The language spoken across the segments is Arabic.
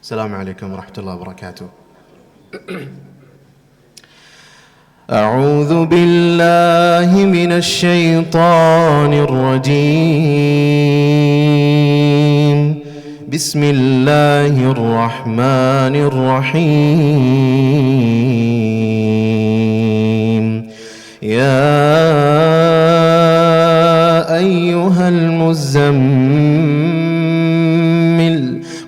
السلام عليكم ورحمة الله وبركاته. أعوذ بالله من الشيطان الرجيم. بسم الله الرحمن الرحيم. يا أيها المزمل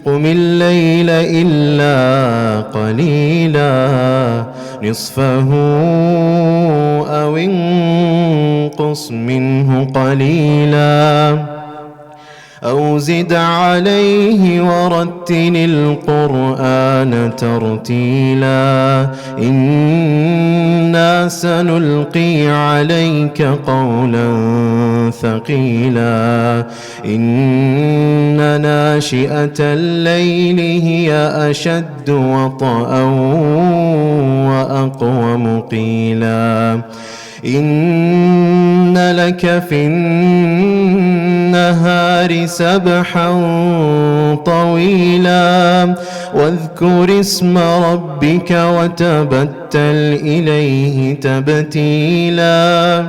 قم الليل إلا قليلا نصفه أو انقص منه قليلا أو زد عليه ورتل القرآن ترتيلا إنا سنلقي عليك قولا ثقيلا إن ناشئة الليل هي أشد وطئا وأقوم قيلا إن لك في النهار سبحا طويلا واذكر اسم ربك وتبتل إليه تبتيلا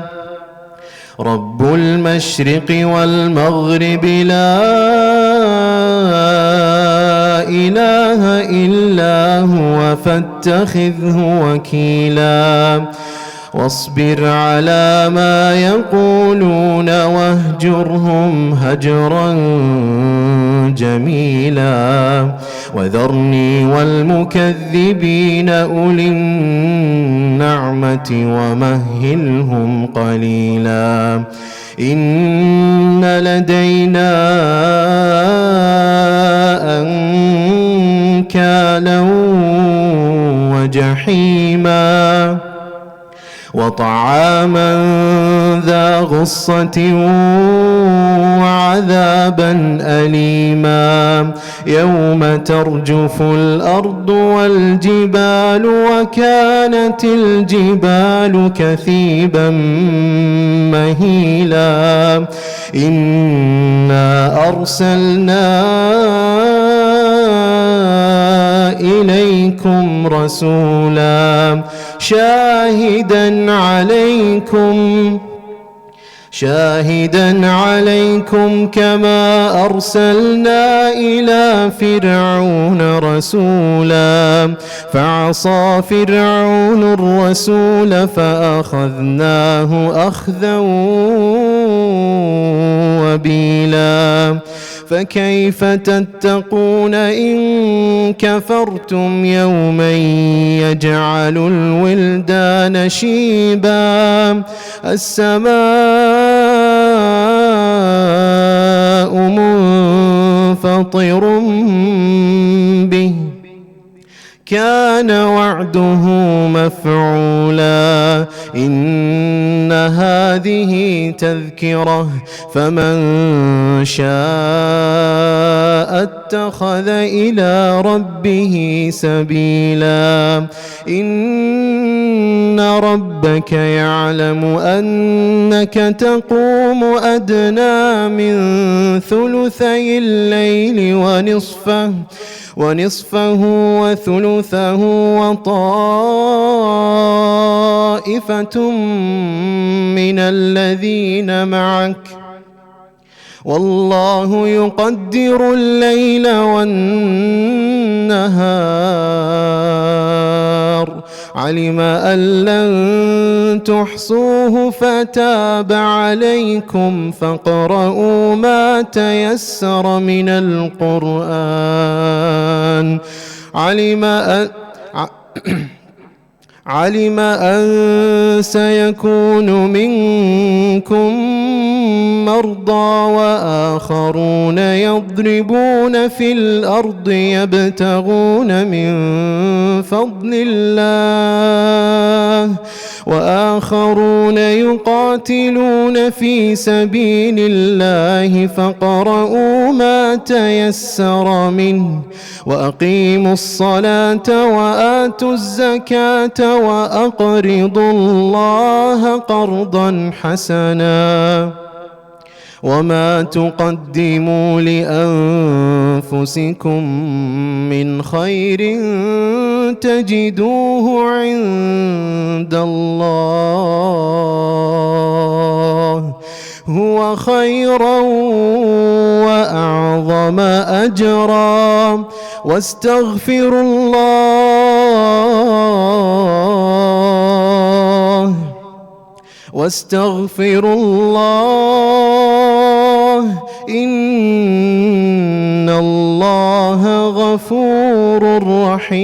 رب المشرق والمغرب لا إله إلا هو فاتخذه وكيلا واصبر على ما يقولون واهجرهم هجرا جميلا وذرني والمكذبين أولي النعمة ومهلهم قليلا إن لدينا أنكالا وجحيما وطعاما ذا غصة وعذابا أليما يوم ترجف الأرض والجبال وكانت الجبال كثيبا مهيلا إنا أرسلنا إليكم رسولا شاهدا عليكم كما أرسلنا إلى فرعون رسولا فعصى فرعون الرسول فأخذناه أخذا وبيلا فكيف تتقون إن كفرتم يوما يجعل الولدان شيبا السماء منفطر به كان وعده مفعولا إن هذه تذكرة فمن شاء اتخذ إلى ربه سبيلا إن ربك يعلم أنك تقوم أدنى من ثلثي الليل ونصفه وثلثه وطائفة من الذين معك والله يقدر الليل والنهار علم أن لن تحصوه فتاب عليكم فاقرؤوا ما تيسر من القرآن علم أن سيكون منكم مرضى وآخرون يضربون في الأرض يبتغون من فضل الله وآخرون يقاتلون في سبيل الله فاقرؤوا ما تيسر منه وأقيموا الصلاة وآتوا الزكاة وأقرضوا الله قرضا حسنا وما تقدموا لأنفسكم من خير تجدوه عند الله هو خيرا وأعظم أجرا واستغفروا الله إن الله غفور رحيم.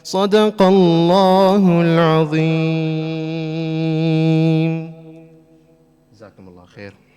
صدق الله العظيم.